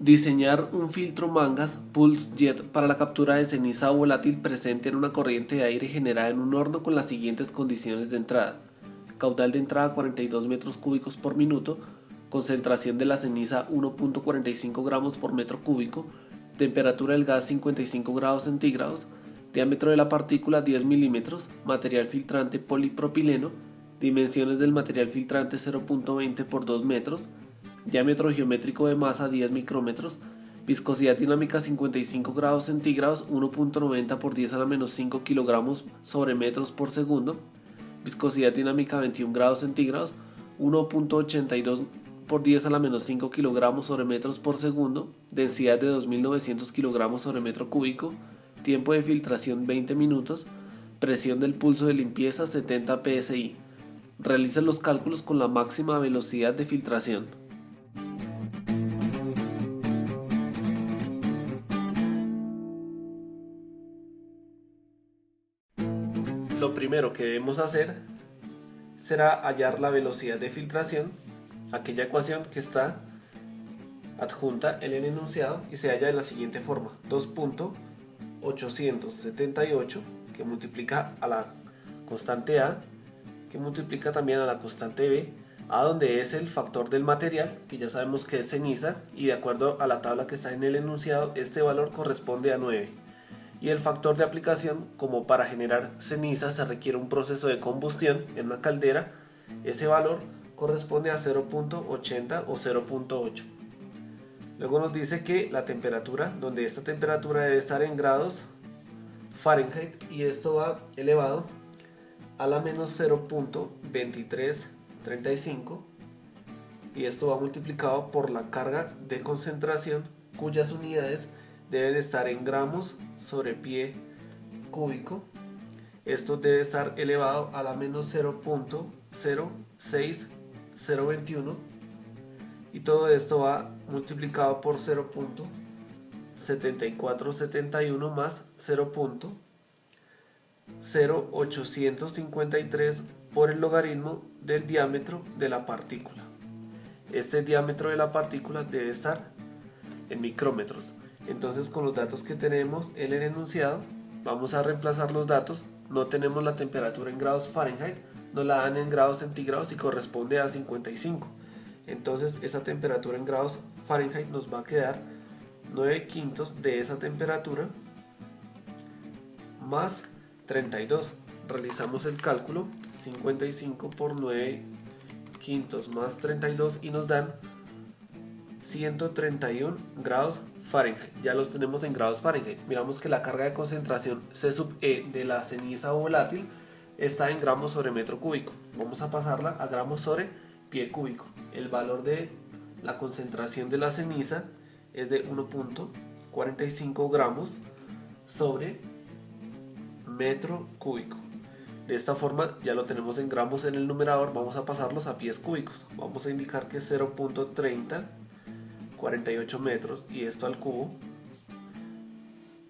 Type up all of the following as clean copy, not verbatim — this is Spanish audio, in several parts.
Diseñar un filtro mangas Pulse Jet para la captura de ceniza volátil presente en una corriente de aire generada en un horno con las siguientes condiciones de entrada. Caudal de entrada 42 metros cúbicos por minuto, concentración de la ceniza 1.45 gramos por metro cúbico, temperatura del gas 55 grados centígrados, diámetro de la partícula 10 milímetros, material filtrante polipropileno, dimensiones del material filtrante 0.20 por 2 metros, diámetro geométrico de masa 10 micrómetros, viscosidad dinámica 55 grados centígrados 1.90 por 10 a la menos 5 kilogramos sobre metros por segundo, viscosidad dinámica 21 grados centígrados 1.82 por 10 a la menos 5 kilogramos sobre metros por segundo, densidad de 2900 kilogramos sobre metro cúbico, tiempo de filtración 20 minutos, presión del pulso de limpieza 70 psi. Realiza los cálculos con la máxima velocidad de filtración. Lo primero que debemos hacer será hallar la velocidad de filtración, aquella ecuación que está adjunta en el enunciado y se halla de la siguiente forma: 2.878 que multiplica a la constante A, que multiplica también a la constante B, A donde es el factor del material, que ya sabemos que es ceniza, y de acuerdo a la tabla que está en el enunciado, este valor corresponde a 9. Y el factor de aplicación, como para generar ceniza se requiere un proceso de combustión en una caldera, ese valor corresponde a 0.80 o 0.8. Luego nos dice que la temperatura, donde esta temperatura debe estar en grados Fahrenheit, y esto va elevado a la menos 0.2335, y esto va multiplicado por la carga de concentración, cuyas unidades deben estar en gramos sobre pie cúbico. Esto debe estar elevado a la menos 0.06021, y todo esto va multiplicado por 0.7471 más 0.0853 por el logaritmo del diámetro de la partícula. Este diámetro de la partícula debe estar en micrómetros. Entonces, con los datos que tenemos en el enunciado, vamos a reemplazar los datos. No tenemos la temperatura en grados Fahrenheit, nos la dan en grados centígrados y corresponde a 55. Entonces, esa temperatura en grados Fahrenheit nos va a quedar 9 quintos de esa temperatura más 32. Realizamos el cálculo: 55 por 9 quintos más 32 y nos dan 131 grados Fahrenheit. Ya los tenemos en grados Fahrenheit. Miramos que la carga de concentración C sub E de la ceniza volátil está en gramos sobre metro cúbico. Vamos a pasarla a gramos sobre pie cúbico. El valor de la concentración de la ceniza es de 1.45 gramos sobre metro cúbico. De esta forma ya lo tenemos en gramos en el numerador. Vamos a pasarlos a pies cúbicos. Vamos a indicar que es 0.3048 metros, y esto al cubo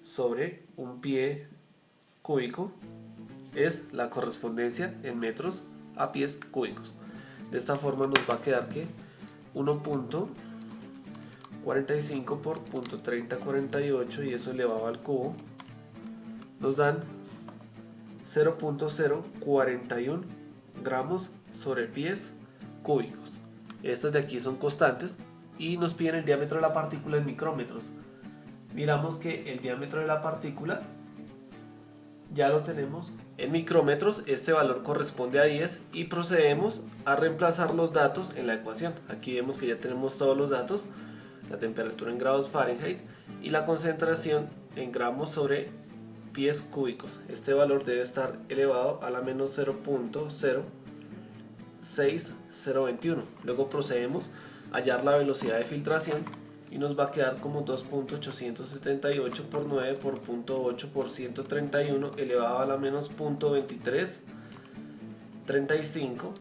sobre un pie cúbico es la correspondencia en metros a pies cúbicos. De esta forma nos va a quedar que 1.45 por 0.3048 y eso elevado al cubo nos dan 0.041 gramos sobre pies cúbicos. Estas de aquí son constantes y nos piden el diámetro de la partícula en micrómetros. Miramos que el diámetro de la partícula ya lo tenemos en micrómetros. Este valor corresponde a 10 y procedemos a reemplazar los datos en la ecuación. Aquí vemos que ya tenemos todos los datos: la temperatura en grados Fahrenheit y la concentración en gramos sobre pies cúbicos. Este valor debe estar elevado a la menos 0.06021. Luego procedemos a hallar la velocidad de filtración y nos va a quedar como 2.878 por 9 por 0.8 por 131 elevado a la menos 0.2335.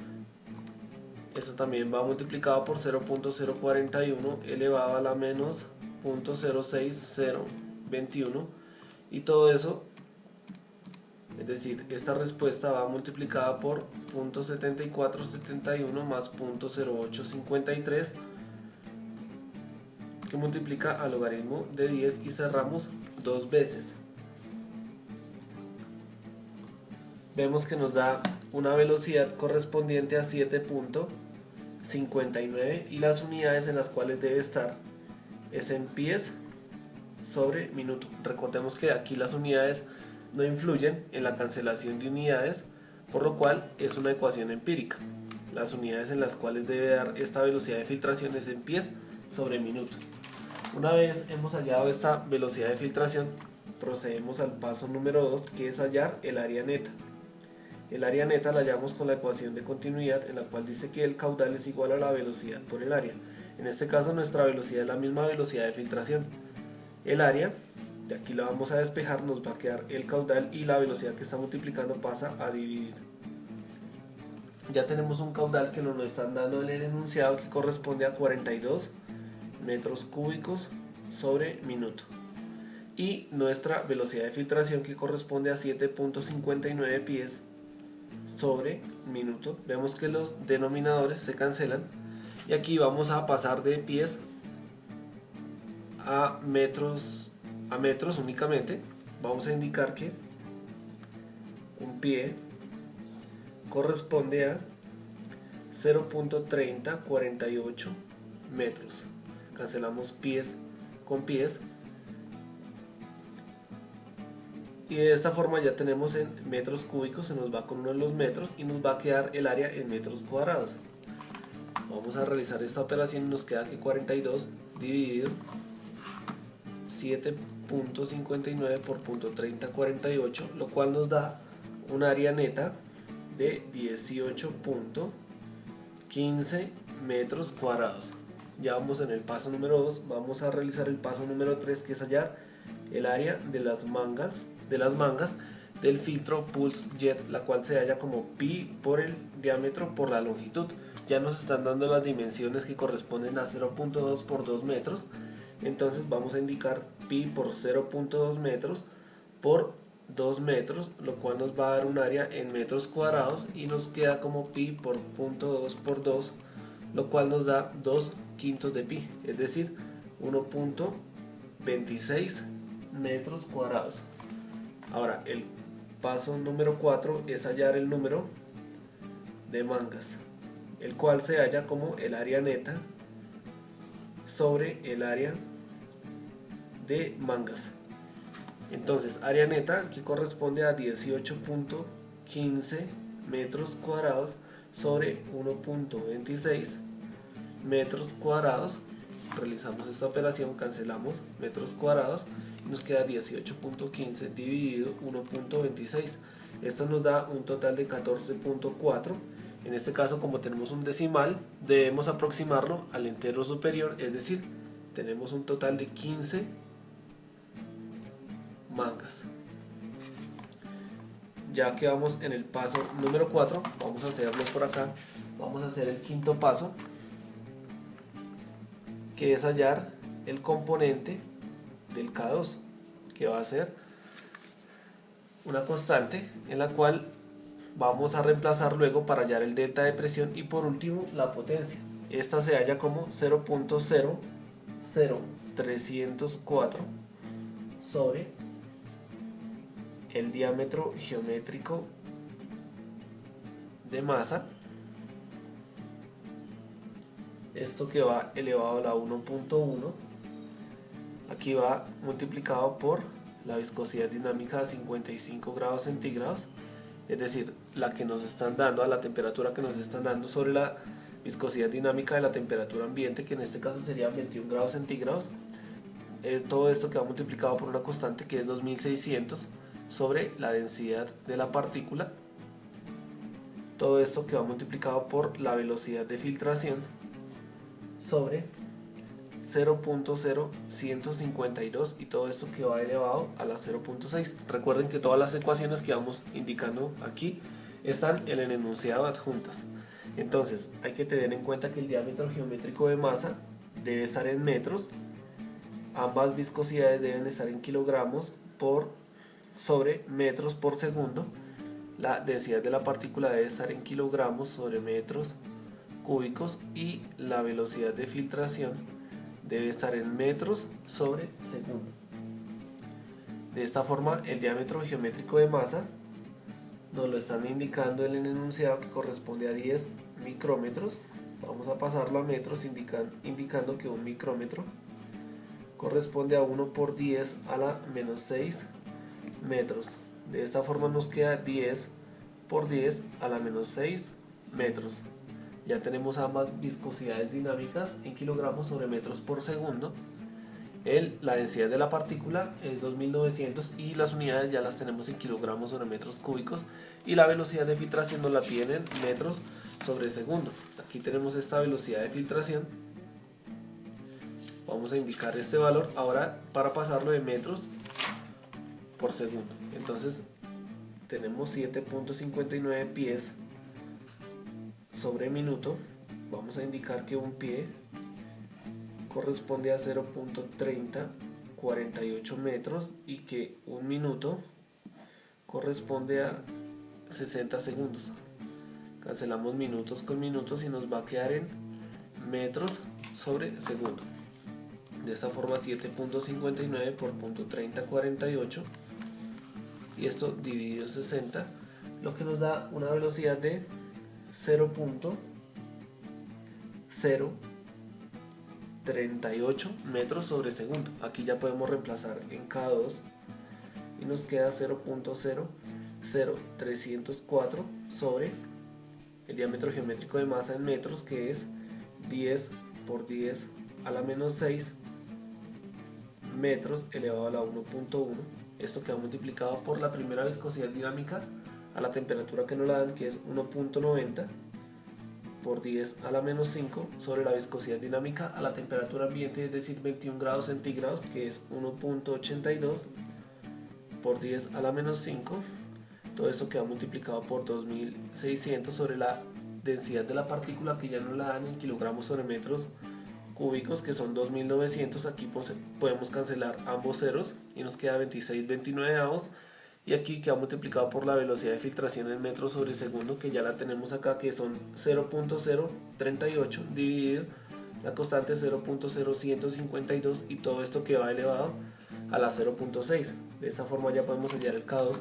Eso también va multiplicado por 0.041 elevado a la menos 0.06021, y todo eso, es decir, esta respuesta va multiplicada por 0.7471 más 0.0853, que multiplica al logaritmo de 10 y cerramos dos veces. Vemos que nos da una velocidad correspondiente a 7.59 y las unidades en las cuales debe estar es en pies sobre minuto. Recordemos que aquí las unidades no influyen en la cancelación de unidades, por lo cual es una ecuación empírica. Las unidades en las cuales debe dar esta velocidad de filtración es en pies sobre minuto. Una vez hemos hallado esta velocidad de filtración, procedemos al paso número 2, que es hallar el área neta. El área neta la hallamos con la ecuación de continuidad, en la cual dice que el caudal es igual a la velocidad por el área. En este caso nuestra velocidad es la misma velocidad de filtración. El área, de aquí la vamos a despejar, nos va a quedar el caudal y la velocidad que está multiplicando pasa a dividir. Ya tenemos un caudal que nos lo están dando en el enunciado, que corresponde a 42 metros cúbicos sobre minuto. Y nuestra velocidad de filtración, que corresponde a 7.59 pies sobre minuto. Vemos que los denominadores se cancelan y aquí vamos a pasar de pies a metros únicamente. Vamos a indicar que un pie corresponde a 0.3048 metros. Cancelamos pies con pies y de esta forma ya tenemos en metros cúbicos, se nos va con uno de los metros y nos va a quedar el área en metros cuadrados. Vamos a realizar esta operación y nos queda que 42 dividido 7.59 por .3048, lo cual nos da un área neta de 18.15 metros cuadrados. Ya vamos en el paso número 2, vamos a realizar el paso número 3, que es hallar el área de las mangas del filtro Pulse Jet, la cual se halla como pi por el diámetro por la longitud. Ya nos están dando las dimensiones, que corresponden a 0.2 por 2 metros, entonces vamos a indicar pi por 0.2 metros por 2 metros, lo cual nos va a dar un área en metros cuadrados y nos queda como pi por 0.2 por 2, lo cual nos da 2 quintos de pi, es decir 1.26 metros cuadrados. Ahora el paso número 4 es hallar el número de mangas, el cual se halla como el área neta sobre el área de mangas. Entonces área neta, que corresponde a 18.15 metros cuadrados sobre 1.26 metros cuadrados. Realizamos esta operación, cancelamos metros cuadrados y nos queda 18.15 dividido 1.26. Esto nos da un total de 14.4. En este caso, como tenemos un decimal, debemos aproximarlo al entero superior, es decir, tenemos un total de 15 mangas. Ya que vamos en el paso número 4, vamos a hacerlo por acá. Vamos a hacer el quinto paso, que es hallar el componente del K2, que va a ser una constante en la cual vamos a reemplazar luego para hallar el delta de presión, y por último la potencia. Esta se halla como 0.00304 sobre el diámetro geométrico de masa, esto que va elevado a la 1.1, aquí va multiplicado por la viscosidad dinámica a 55 grados centígrados, es decir, la que nos están dando, a la temperatura que nos están dando, sobre la viscosidad dinámica de la temperatura ambiente, que en este caso sería 21 grados centígrados. Todo esto que va multiplicado por una constante que es 2600 sobre la densidad de la partícula. Todo esto que va multiplicado por la velocidad de filtración sobre 0.0152, y todo esto que va elevado a la 0.6. Recuerden que todas las ecuaciones que vamos indicando aquí están en el enunciado adjuntas. Entonces hay que tener en cuenta que el diámetro geométrico de masa debe estar en metros, ambas viscosidades deben estar en kilogramos por sobre metros por segundo, la densidad de la partícula debe estar en kilogramos sobre metros cúbicos y la velocidad de filtración debe estar en metros sobre segundo. De esta forma, el diámetro geométrico de masa nos lo están indicando en el enunciado, que corresponde a 10 micrómetros. Vamos a pasarlo a metros, indicando que un micrómetro corresponde a 1 por 10 a la menos 6 metros. De esta forma nos queda 10 por 10 a la menos 6 metros. Ya tenemos ambas viscosidades dinámicas en kilogramos sobre metros por segundo. La densidad de la partícula es 2900 y las unidades ya las tenemos en kilogramos sobre metros cúbicos, y la velocidad de filtración nos la piden en metros sobre segundo. Aquí tenemos esta velocidad de filtración. Vamos a indicar este valor ahora para pasarlo de metros por segundo. Entonces tenemos 7.59 pies sobre minuto. Vamos a indicar que un pie corresponde a 0.3048 metros y que un minuto corresponde a 60 segundos. Cancelamos minutos con minutos y nos va a quedar en metros sobre segundo. De esta forma 7.59 por .3048, y esto dividido 60, lo que nos da una velocidad de 0.038 metros sobre segundo. Aquí ya podemos reemplazar en K2 y nos queda 0.00304 sobre el diámetro geométrico de masa en metros, que es 10 por 10 a la menos 6 metros elevado a la 1.1. Esto queda multiplicado por la primera viscosidad dinámica a la temperatura que nos la dan, que es 1.90 por 10 a la menos 5 sobre la viscosidad dinámica a la temperatura ambiente, es decir 21 grados centígrados, que es 1.82 por 10 a la menos 5. Todo esto queda multiplicado por 2600 sobre la densidad de la partícula, que ya nos la dan en kilogramos sobre metros cúbicos, que son 2900. Aquí podemos cancelar ambos ceros y nos queda 26/29, y aquí queda multiplicado por la velocidad de filtración en metros sobre segundo, que ya la tenemos acá, que son 0.038 dividido la constante 0.0152, y todo esto que va elevado a la 0.6. De esta forma ya podemos hallar el K2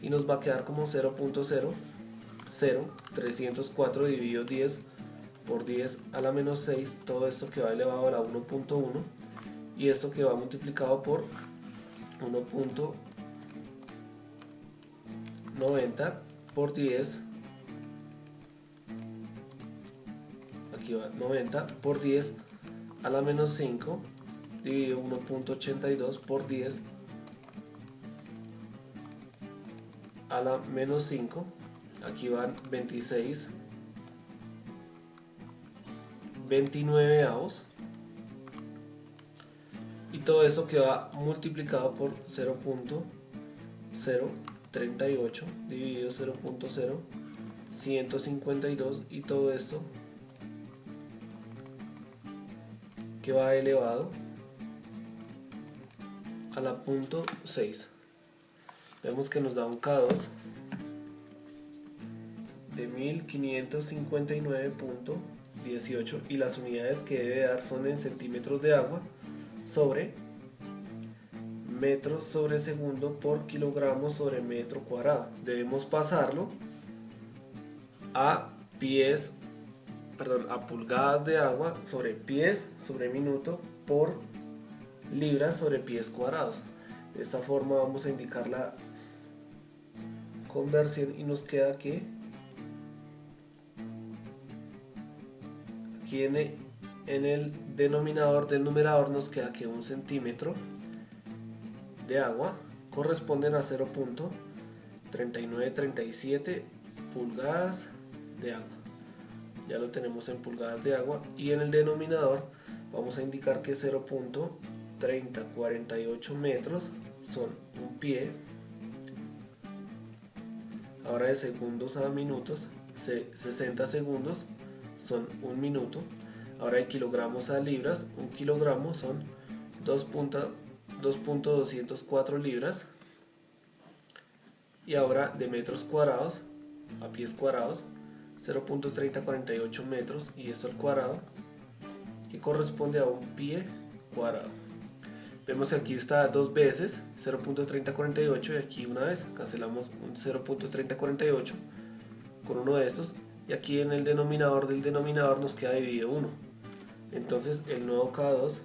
y nos va a quedar como 0.00304 dividido 10 por 10 a la menos 6, todo esto que va elevado a la 1.1, y esto que va multiplicado por 1.90 por 10, aquí va 90 por 10 a la menos 5 dividido 1.82 por 10 a la menos 5, aquí van 26/29, y todo eso que va multiplicado por 0.038 dividido 0.0152, y todo esto que va elevado a la punto 6. Vemos que nos da un K2 de 1559.18, y las unidades que debe dar son en centímetros de agua sobre metros sobre segundo por kilogramos sobre metro cuadrado. Debemos pasarlo a pulgadas de agua sobre pies sobre minuto por libras sobre pies cuadrados. De esta forma vamos a indicar la conversión y nos queda que aquí en el denominador del numerador nos queda que un centímetro de agua corresponden a 0.3937 pulgadas de agua. Ya lo tenemos en pulgadas de agua, y en el denominador vamos a indicar que 0.3048 metros son un pie. Ahora de segundos a minutos, 60 segundos son un minuto. Ahora de kilogramos a libras, un kilogramo son 2.204 libras. Y ahora de metros cuadrados a pies cuadrados, 0.3048 metros, y esto al cuadrado, que corresponde a un pie cuadrado. Vemos que aquí está dos veces 0.3048 y aquí una vez. Cancelamos un 0.3048 con uno de estos y aquí en el denominador del denominador nos queda dividido 1. Entonces el nuevo K2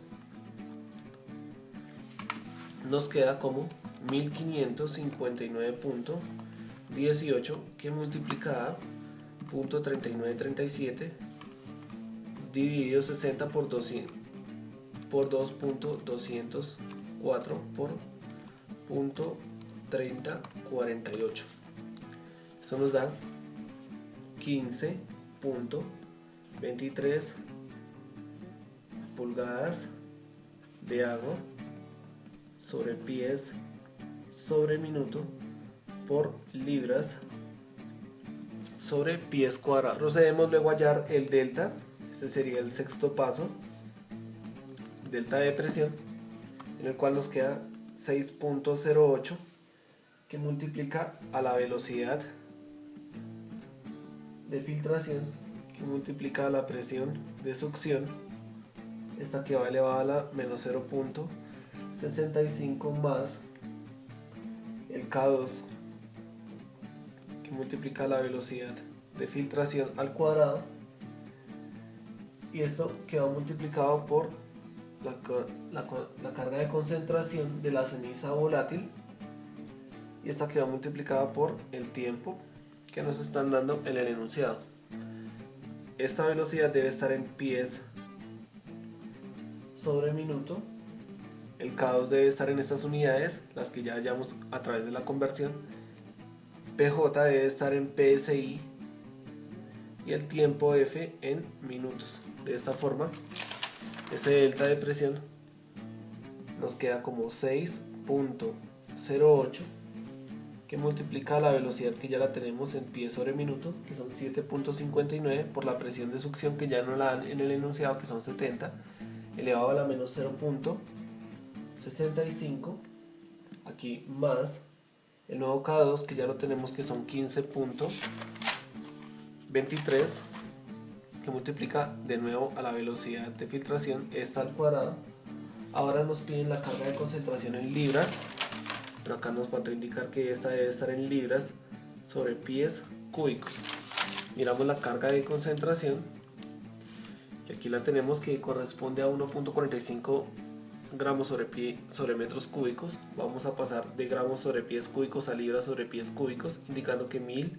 nos queda como 1559.18 que multiplicada a 0.3937 dividido 60 por 200 por 2.204 por 0.3048. Eso nos da 15.23 pulgadas de agua sobre pies sobre minuto por libras sobre pies cuadrados. Procedemos luego a hallar el delta. Este sería el sexto paso, delta de presión, en el cual nos queda 6.08 que multiplica a la velocidad de filtración que multiplica a la presión de succión, esta que va elevada a la menos 0.65 más el K2 que multiplica la velocidad de filtración al cuadrado, y esto queda multiplicado por la carga de concentración de la ceniza volátil, y esta queda multiplicada por el tiempo que nos están dando en el enunciado. Esta velocidad debe estar en pies sobre minuto. El K2 debe estar en estas unidades, las que ya hallamos a través de la conversión. PJ debe estar en PSI y el tiempo F en minutos. De esta forma, ese delta de presión nos queda como 6.08 que multiplica la velocidad que ya la tenemos en pies sobre minuto, que son 7.59, por la presión de succión que ya no la dan en el enunciado, que son 70, elevado a la menos 0.65, aquí más el nuevo K2 que ya lo tenemos, que son 15.23, que multiplica de nuevo a la velocidad de filtración, esta al cuadrado. Ahora nos piden la carga de concentración en libras, pero acá nos faltó indicar que esta debe estar en libras sobre pies cúbicos. Miramos la carga de concentración, que aquí la tenemos, que corresponde a 1.45 gramos sobre metros cúbicos. Vamos a pasar de gramos sobre pies cúbicos a libras sobre pies cúbicos, indicando que 1000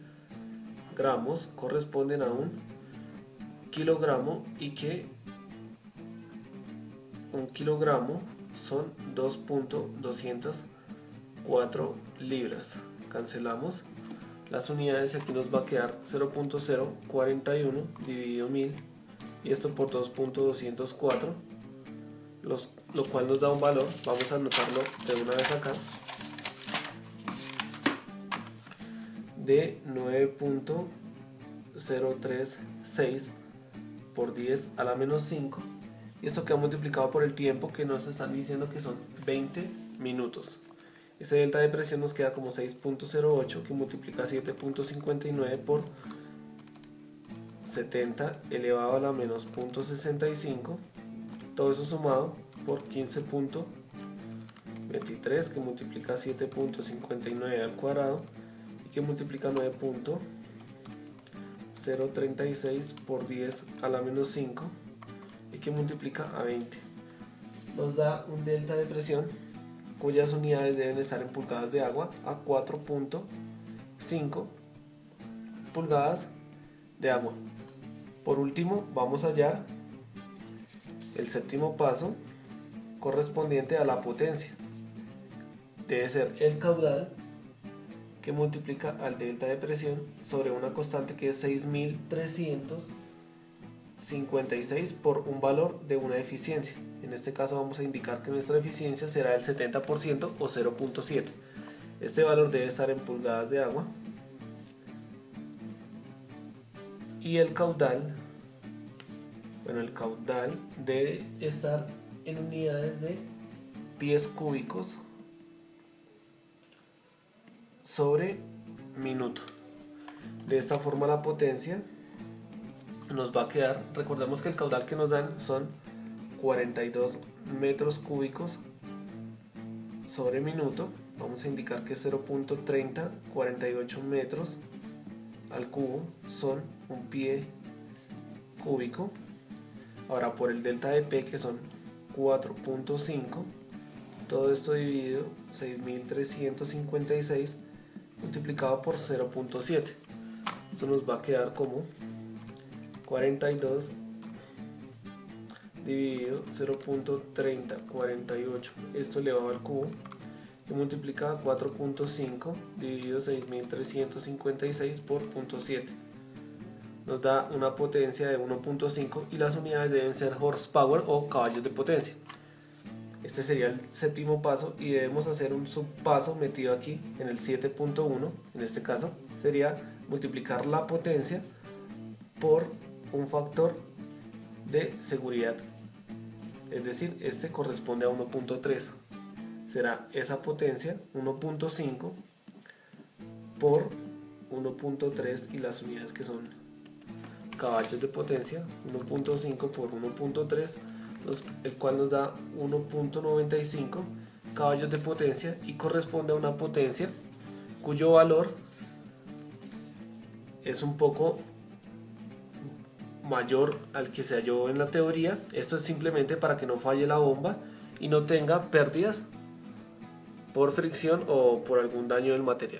gramos corresponden a un kilogramo y que un kilogramo son 2.204 libras. Cancelamos las unidades y aquí nos va a quedar 0.041 dividido 1000 y esto por 2.204, lo cual nos da un valor. Vamos a anotarlo de una vez acá, de 9.036 por 10 a la menos 5, y esto queda multiplicado por el tiempo que nos están diciendo que son 20 minutos. Ese delta de presión nos queda como 6.08 que multiplica 7.59 por 70 elevado a la menos 0.65, todo eso sumado por 15.23 que multiplica 7.59 al cuadrado y que multiplica 9.036 por 10 a la menos 5 y que multiplica a 20. Nos da un delta de presión cuyas unidades deben estar en pulgadas de agua a 4.5 pulgadas de agua. Por último, vamos a hallar el séptimo paso correspondiente a la potencia. Debe ser el caudal que multiplica al delta de presión sobre una constante que es 6356 por un valor de una eficiencia. En este caso vamos a indicar que nuestra eficiencia será el 70% o 0.7. Este valor debe estar en pulgadas de agua. Y el caudal, el caudal debe estar en unidades de pies cúbicos sobre minuto. De esta forma la potencia nos va a quedar, recordemos que el caudal que nos dan son 42 metros cúbicos sobre minuto. Vamos a indicar que 0.3048 metros al cubo son un pie cúbico. Ahora por el delta de P, que son 4.5, todo esto dividido 6.356 multiplicado por 0.7. Esto nos va a quedar como 42 dividido 0.3048, esto elevado al cubo, y multiplicado 4.5 dividido 6.356 por 0.7. Nos da una potencia de 1.5 y las unidades deben ser horsepower o caballos de potencia. Este sería el séptimo paso y debemos hacer un subpaso metido aquí en el 7.1. En este caso sería multiplicar la potencia por un factor de seguridad, es decir, este corresponde a 1.3. Será esa potencia 1.5 por 1.3 y las unidades que son caballos de potencia, 1.5 por 1.3, el cual nos da 1.95 caballos de potencia y corresponde a una potencia cuyo valor es un poco mayor al que se halló en la teoría. Esto es simplemente para que no falle la bomba y no tenga pérdidas por fricción o por algún daño del material.